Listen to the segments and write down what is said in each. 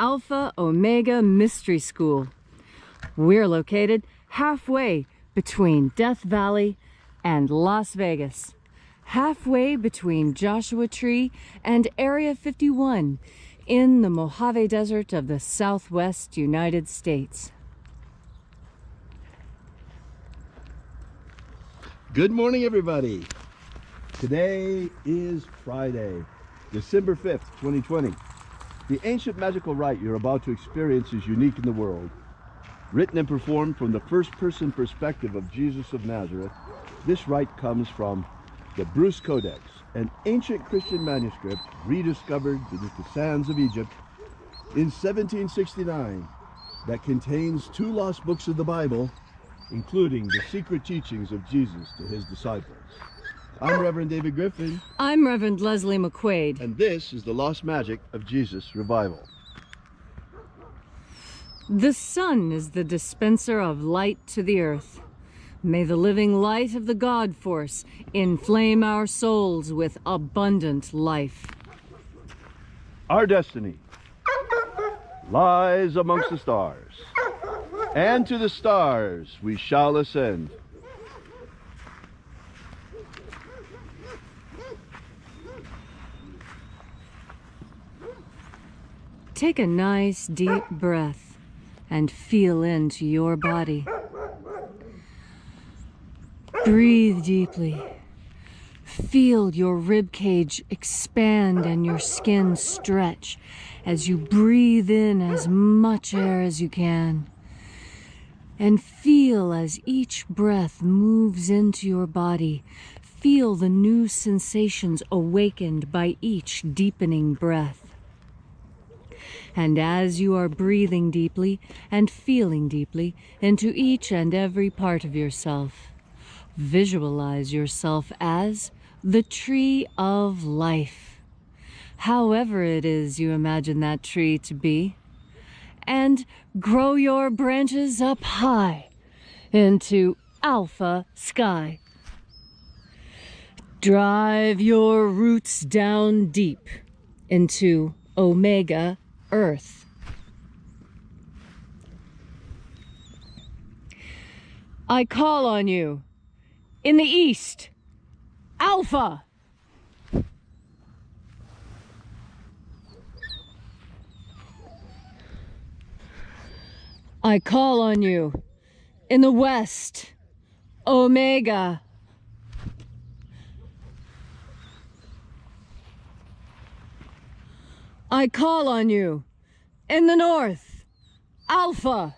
Alpha Omega Mystery School. We're located halfway between Death Valley and Las Vegas, halfway between Joshua Tree and Area 51 in the Mojave Desert of the Southwest United States. Good morning, everybody. Today is Friday, December 5th, 2020. The ancient magical rite you're about to experience is unique in the world. Written and performed from the first-person perspective of Jesus of Nazareth, this rite comes from the Bruce Codex, an ancient Christian manuscript rediscovered beneath the sands of Egypt in 1769 that contains 2 lost books of the Bible, including the secret teachings of Jesus to his disciples. I'm Reverend David Griffin. I'm Reverend Leslie McQuaid. And this is the Lost Magic of Jesus Revival. The sun is the dispenser of light to the earth. May the living light of the God Force inflame our souls with abundant life. Our destiny lies amongst the stars, and to the stars we shall ascend. Take a nice deep breath and feel into your body. Breathe deeply. Feel your rib cage expand and your skin stretch as you breathe in as much air as you can. And feel as each breath moves into your body. Feel the new sensations awakened by each deepening breath. And as you are breathing deeply and feeling deeply into each and every part of yourself, visualize yourself as the tree of life, however it is you imagine that tree to be, and grow your branches up high into alpha sky. Drive your roots down deep into omega earth. I call on you in the east, Alpha. I call on you in the west, Omega. I call on you in the north, Alpha.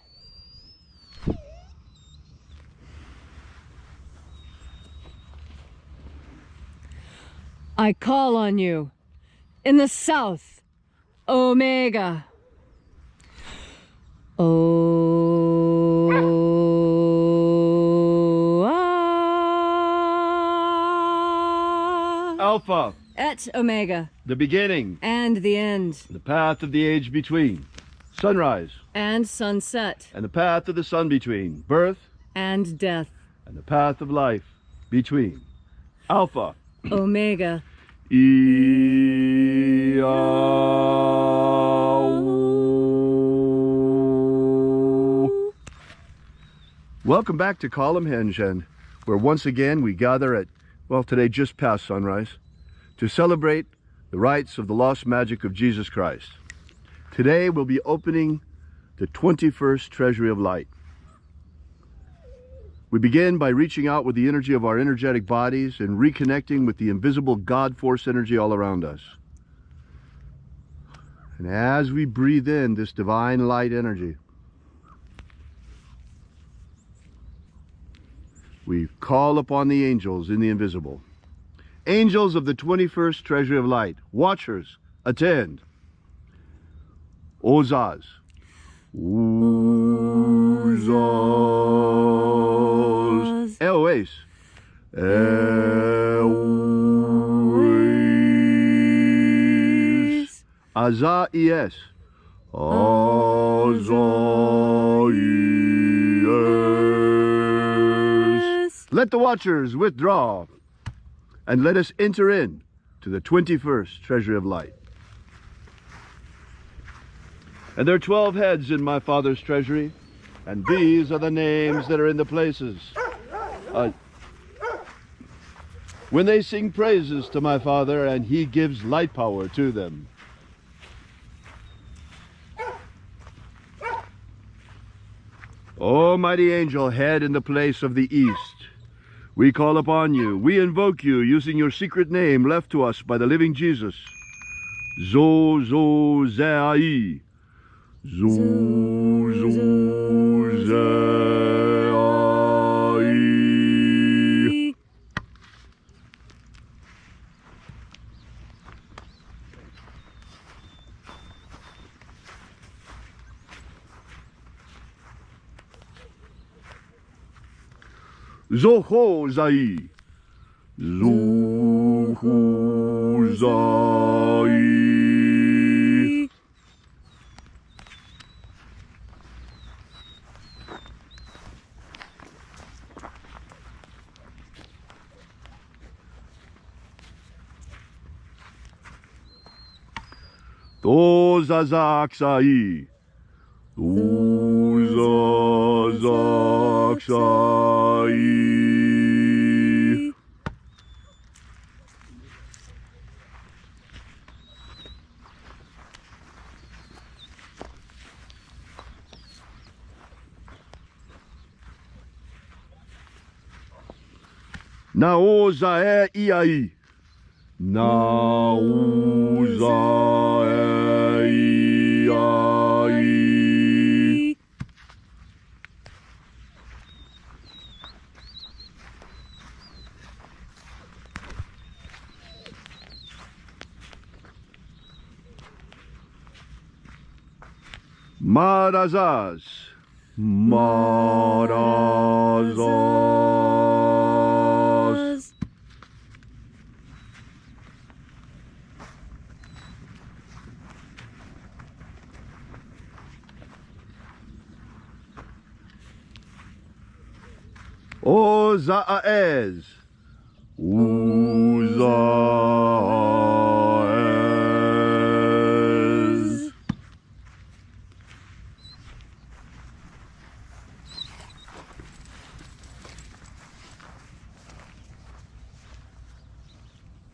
I call on you in the south, Omega. Alpha. Et Omega. The beginning. And the end. The path of the age between. Sunrise. And sunset. And the path of the sun between. Birth. And death. And the path of life between. Alpha. Omega. Welcome back to Column Henge, and where once again we gather at, well, today just past sunrise, to celebrate the rites of the lost magic of Jesus Christ. Today we'll be opening the 21st Treasury of Light. We begin by reaching out with the energy of our energetic bodies and reconnecting with the invisible God Force energy all around us. And as we breathe in this divine light energy, we call upon the angels in the invisible. Angels of the 21st Treasury of Light, watchers, attend. Ozaz. Ozaz. Eoes. Eoes. Azaies. Azaies. Let the watchers withdraw, and let us enter in to the 21st Treasury of Light. And there are 12 heads in my Father's treasury, and these are the names that are in the places. When they sing praises to my Father, and he gives light power to them. O mighty angel, head in the place of the east, we call upon you. We invoke you using your secret name left to us by the living Jesus. Zo, zo, zeai. Zo, zo, zeai. Zoho zai. Zoho zai. Tozazaksai. Tozazaksai. Naozae iai. Naozae iai. Marazaz. Marazaz. Ozaez. Uzaez.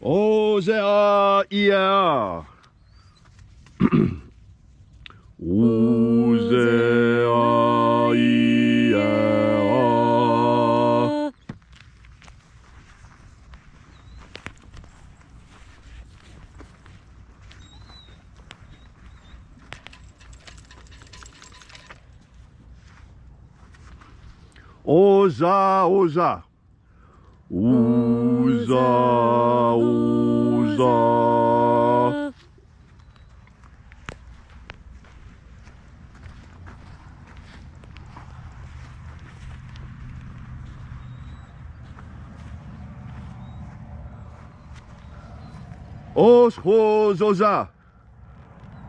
Ozea ia. Ozea ia. Oza, oza. Uza, uza. Os, hos, oza.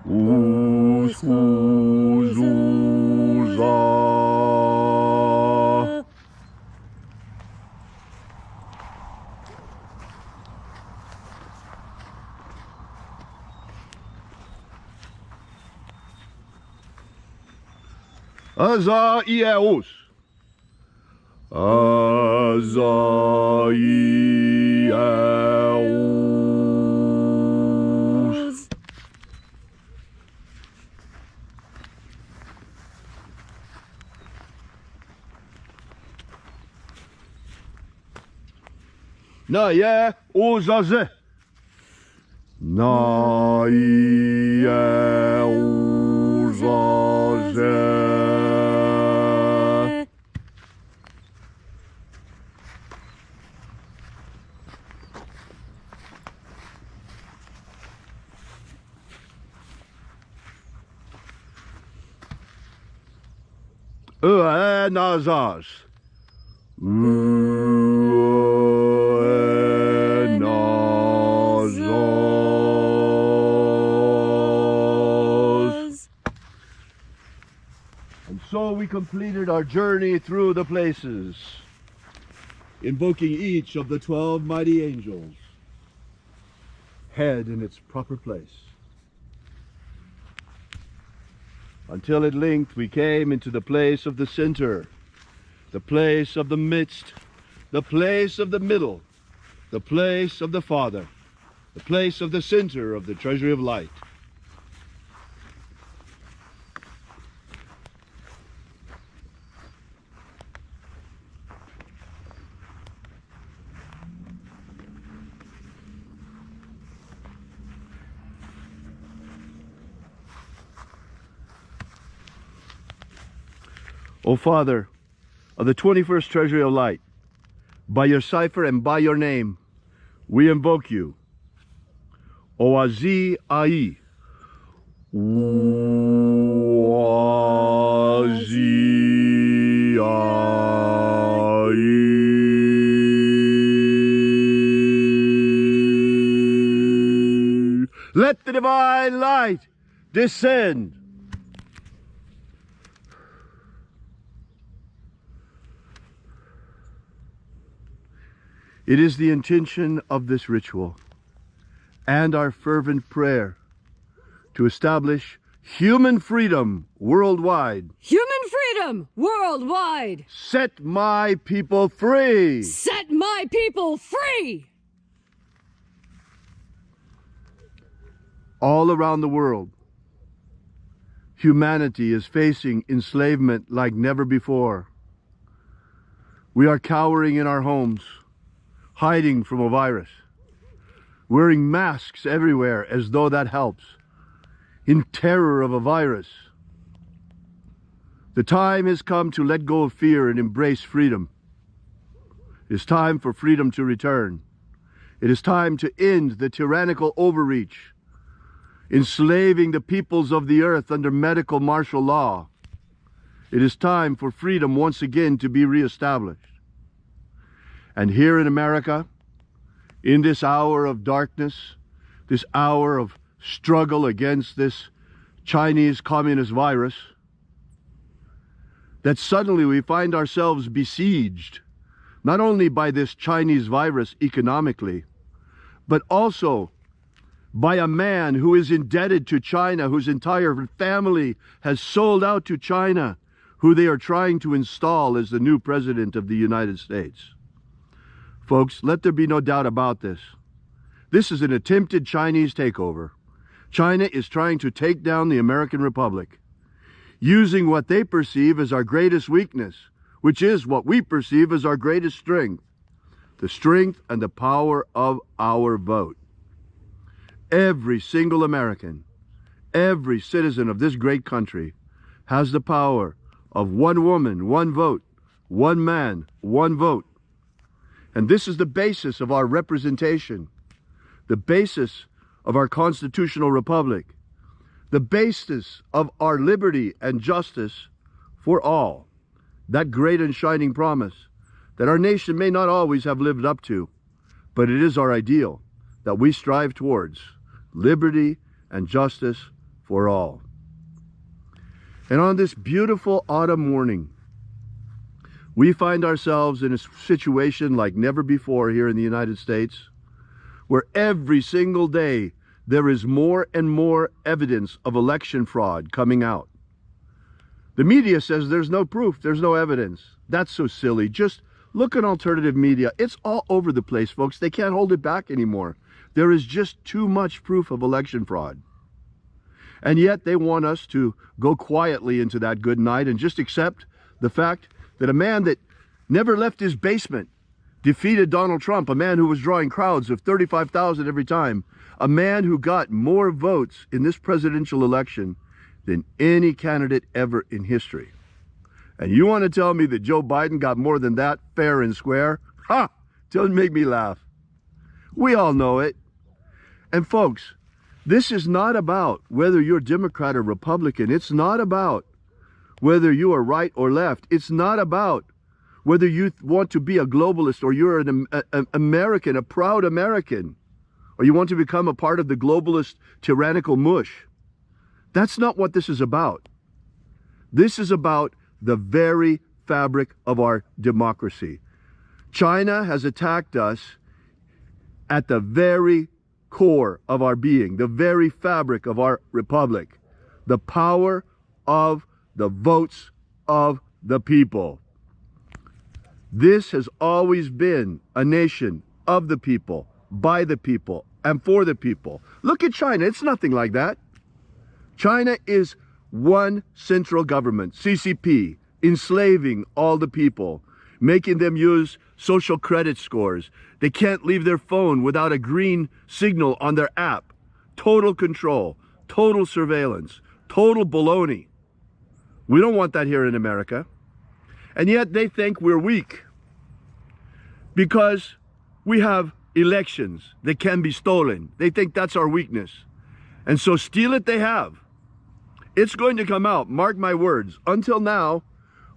Us, hos, uza. Azaios. Azaios. Na je uzaze. Na je uzaze. Nazas. Nazas. And so we completed our journey through the places, invoking each of the 12 mighty angels, head in its proper place. until at length we came into the place of the center, the place of the midst, the place of the middle, the place of the Father, the place of the center of the treasury of light. O Father of the 21st Treasury of Light, by your cipher and by your name, we invoke you. Oazi Ai. Oazi Ai. Let the divine light descend. It is the intention of this ritual and our fervent prayer to establish human freedom worldwide. Human freedom worldwide! Set my people free! Set my people free! All around the world, humanity is facing enslavement like never before. We are cowering in our homes, hiding from a virus, wearing masks everywhere as though that helps, in terror of a virus. The time has come to let go of fear and embrace freedom. It is time for freedom to return. It is time to end the tyrannical overreach, enslaving the peoples of the earth under medical martial law. It is time for freedom once again to be reestablished. And here in America, in this hour of darkness, this hour of struggle against this Chinese communist virus, that suddenly we find ourselves besieged, not only by this Chinese virus economically, but also by a man who is indebted to China, whose entire family has sold out to China, who they are trying to install as the new president of the United States. Folks, let there be no doubt about this. This is an attempted Chinese takeover. China is trying to take down the American Republic, using what they perceive as our greatest weakness, which is what we perceive as our greatest strength, the strength and the power of our vote. Every single American, every citizen of this great country has the power of one woman, one vote, one man, one vote. And this is the basis of our representation, the basis of our constitutional republic, the basis of our liberty and justice for all, that great and shining promise that our nation may not always have lived up to, but it is our ideal that we strive towards, liberty and justice for all. And on this beautiful autumn morning, we find ourselves in a situation like never before here in the United States, where every single day there is more and more evidence of election fraud coming out. The media says there's no proof, there's no evidence. That's so silly. Just look at alternative media. It's all over the place, folks. They can't hold it back anymore. There is just too much proof of election fraud. And yet they want us to go quietly into that good night and just accept the fact that a man that never left his basement defeated Donald Trump, a man who was drawing crowds of 35,000 every time, a man who got more votes in this presidential election than any candidate ever in history. And you want to tell me that Joe Biden got more than that fair and square? Ha! Don't make me laugh. We all know it. And folks, this is not about whether you're Democrat or Republican. It's not about whether you are right or left. It's not about whether you want to be a globalist or you're an American, a proud American, or you want to become a part of the globalist tyrannical mush. That's not what this is about. This is about the very fabric of our democracy. China has attacked us at the very core of our being, the very fabric of our republic, the power of the votes of the people. This has always been a nation of the people, by the people, and for the people. Look at China. It's nothing like that. China is one central government, CCP, enslaving all the people, making them use social credit scores. They can't leave their phone without a green signal on their app. Total control, total surveillance, total baloney. We don't want that here in America. And yet they think we're weak because we have elections that can be stolen. They think that's our weakness. And so steal it they have. It's going to come out, mark my words. Until now,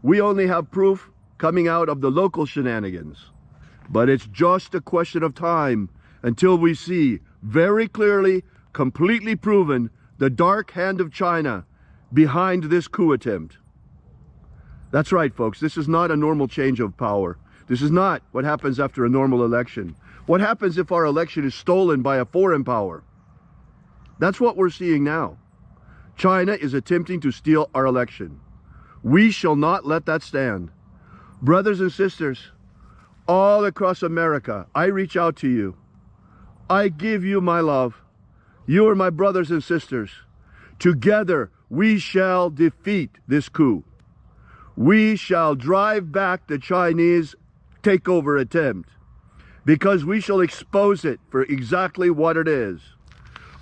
we only have proof coming out of the local shenanigans. But it's just a question of time until we see very clearly, completely proven, the dark hand of China behind this coup attempt. That's right, folks. This is not a normal change of power. This is not what happens after a normal election. What happens if our election is stolen by a foreign power? That's what we're seeing now. China is attempting to steal our election. We shall not let that stand. Brothers and sisters, all across America, I reach out to you. I give you my love. You are my brothers and sisters. Together, we shall defeat this coup. We shall drive back the Chinese takeover attempt because we shall expose it for exactly what it is.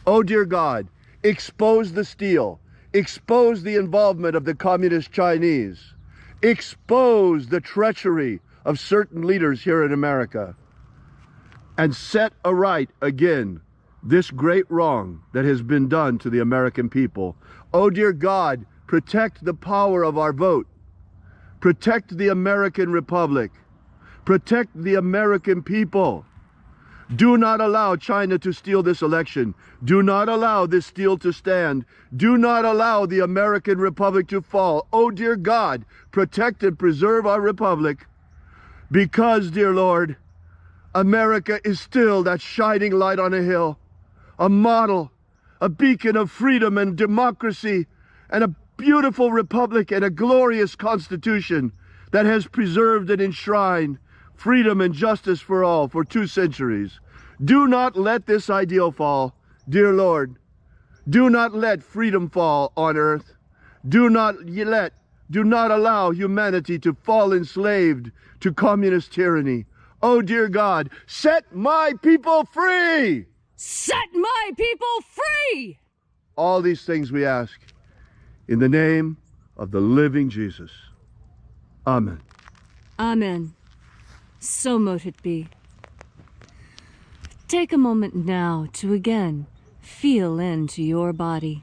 Oh, dear God, expose the steal. Expose the involvement of the communist Chinese. Expose the treachery of certain leaders here in America. And set aright again this great wrong that has been done to the American people. Oh, dear God, protect the power of our vote. Protect the American Republic. Protect the American people. Do not allow China to steal this election. Do not allow this steal to stand. Do not allow the American Republic to fall. Oh, dear God, protect and preserve our Republic. Because, dear Lord, America is still that shining light on a hill, a model, a beacon of freedom and democracy, and a beautiful republic and a glorious constitution that has preserved and enshrined freedom and justice for all for 2 centuries. Do not let this ideal fall, dear Lord. Do not let freedom fall on earth. Do not allow humanity to fall enslaved to communist tyranny. Oh, dear God, set my people free! Set my people free! All these things we ask in the name of the living Jesus. Amen. Amen. So mote it be. Take a moment now to again feel into your body.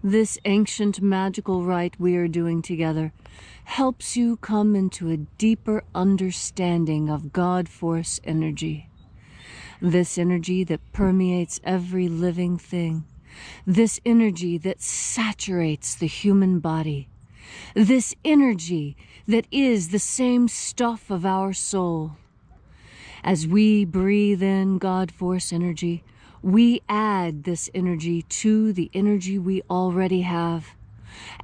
This ancient magical rite we are doing together helps you come into a deeper understanding of God Force energy. This energy that permeates every living thing. This energy that saturates the human body. This energy that is the same stuff of our soul. As we breathe in God Force energy, we add this energy to the energy we already have.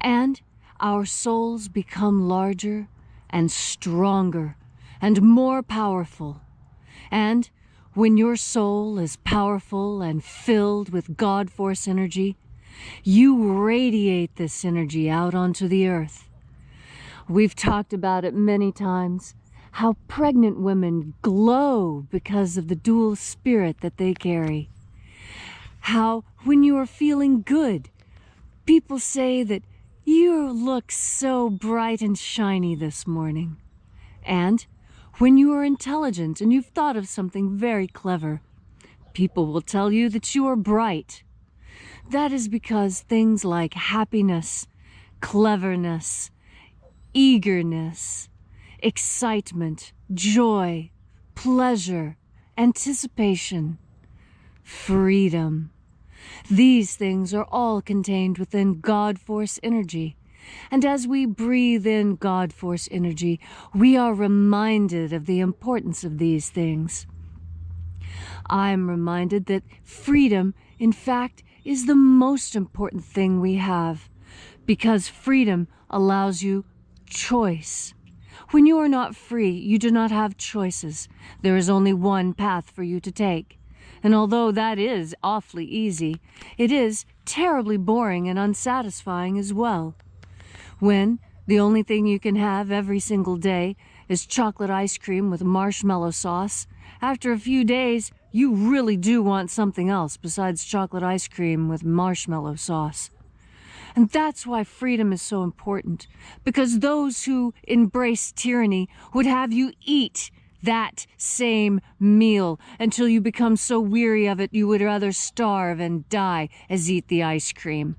And our souls become larger and stronger and more powerful. And when your soul is powerful and filled with God Force energy, you radiate this energy out onto the earth. We've talked about it many times, how pregnant women glow because of the dual spirit that they carry. How when you are feeling good, people say that you look so bright and shiny this morning. And when you are intelligent and you've thought of something very clever, people will tell you that you are bright. That is because things like happiness, cleverness, eagerness, excitement, joy, pleasure, anticipation, freedom. These things are all contained within God Force energy. And as we breathe in God Force energy, we are reminded of the importance of these things. I'm reminded that freedom, in fact, is the most important thing we have, because freedom allows you choice. When you are not free, you do not have choices. There is only one path for you to take. And although that is awfully easy, it is terribly boring and unsatisfying as well. When the only thing you can have every single day is chocolate ice cream with marshmallow sauce, after a few days, you really do want something else besides chocolate ice cream with marshmallow sauce. And that's why freedom is so important, because those who embrace tyranny would have you eat that same meal until you become so weary of it you would rather starve and die as eat the ice cream.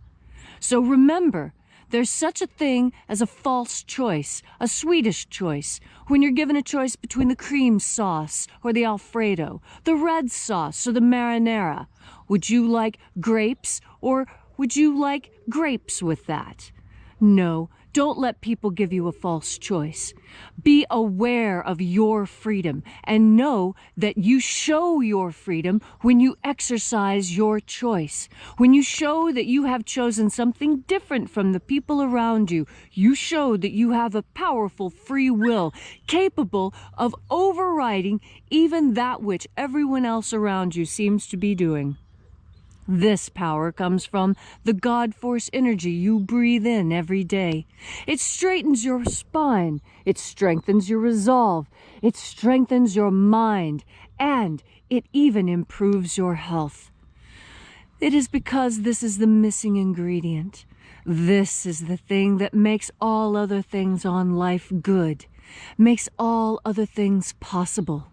So remember, there's such a thing as a false choice, a Swedish choice, when you're given a choice between the cream sauce or the Alfredo, the red sauce or the marinara. Would you like grapes or would you like grapes with that? No, don't let people give you a false choice. Be aware of your freedom and know that you show your freedom when you exercise your choice. When you show that you have chosen something different from the people around you, you show that you have a powerful free will capable of overriding even that which everyone else around you seems to be doing. This power comes from the God Force energy you breathe in every day. It straightens your spine, it strengthens your resolve, it strengthens your mind, and it even improves your health. It is because this is the missing ingredient. This is the thing that makes all other things on life good, makes all other things possible.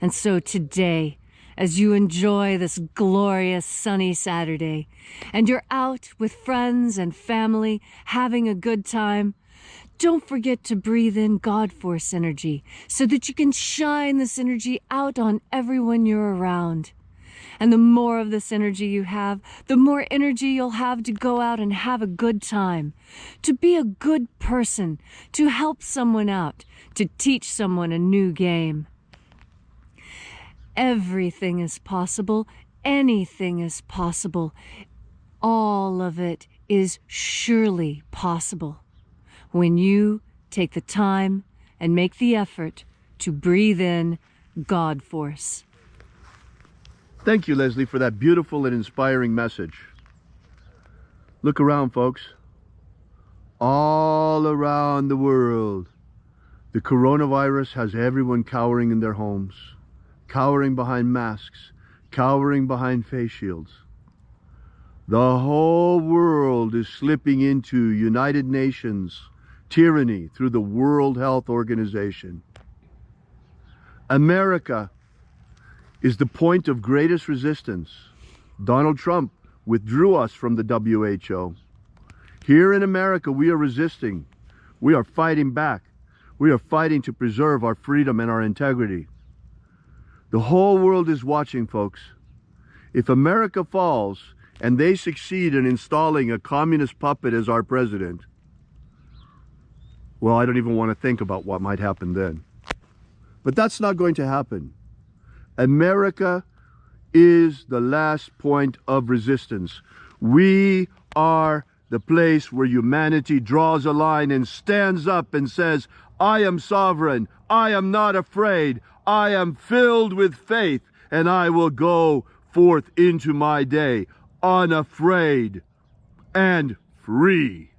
And so today, as you enjoy this glorious sunny Saturday, and you're out with friends and family having a good time, don't forget to breathe in God Force energy so that you can shine this energy out on everyone you're around. And the more of this energy you have, the more energy you'll have to go out and have a good time, to be a good person, to help someone out, to teach someone a new game. Everything is possible. Anything is possible. All of it is surely possible when you take the time and make the effort to breathe in God Force. Thank you, Leslie, for that beautiful and inspiring message. Look around, folks. All around the world, the coronavirus has everyone cowering in their homes, cowering behind masks, cowering behind face shields. The whole world is slipping into United Nations tyranny through the World Health Organization. America is the point of greatest resistance. Donald Trump withdrew us from the WHO. Here in America, we are resisting. We are fighting back. We are fighting to preserve our freedom and our integrity. The whole world is watching, folks. If America falls and they succeed in installing a communist puppet as our president, well, I don't even want to think about what might happen then. But that's not going to happen. America is the last point of resistance. We are the place where humanity draws a line and stands up and says, I am sovereign, I am not afraid, I am filled with faith, and I will go forth into my day unafraid and free.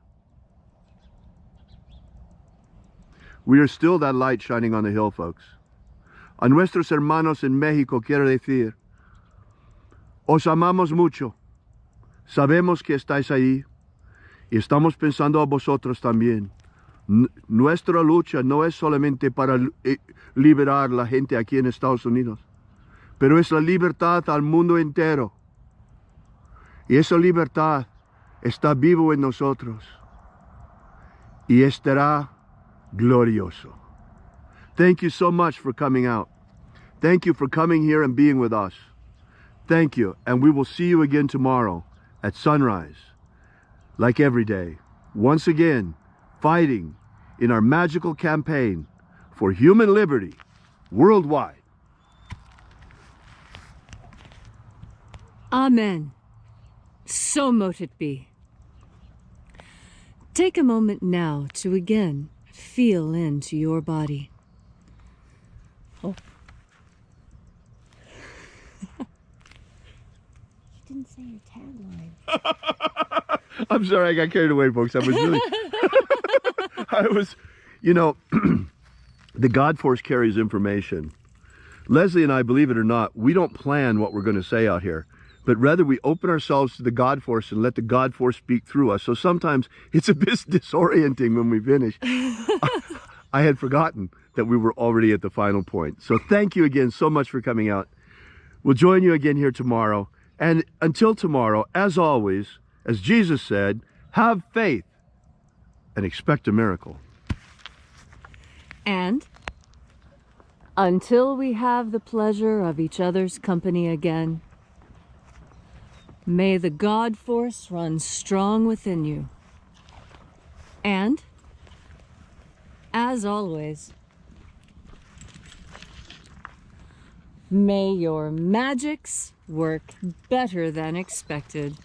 We are still that light shining on the hill, folks. A nuestros hermanos en México quiero decir, os amamos mucho, sabemos que estáis ahí y estamos pensando a vosotros también. Nuestra lucha no es solamente para liberar la gente aquí en Estados Unidos, pero es la libertad al mundo entero. Y esa libertad está vivo en nosotros y estará glorioso. Thank you so much for coming out. Thank you for coming here and being with us. Thank you, and we will see you again tomorrow at sunrise, like every day, once again, fighting in our magical campaign for human liberty worldwide. Amen. So mote it be. Take a moment now to again feel into your body. You didn't say your tagline. I'm sorry, I got carried away, folks. I was really, you know, the God force carries information. Leslie and I, believe it or not, we don't plan what we're going to say out here, but rather we open ourselves to the God force and let the God force speak through us. So sometimes it's a bit disorienting when we finish. I had forgotten that we were already at the final point. So thank you again so much for coming out. We'll join you again here tomorrow. And until tomorrow, as always, as Jesus said, have faith and expect a miracle. And until we have the pleasure of each other's company again, may the God force run strong within you. And, as always, may your magics work better than expected.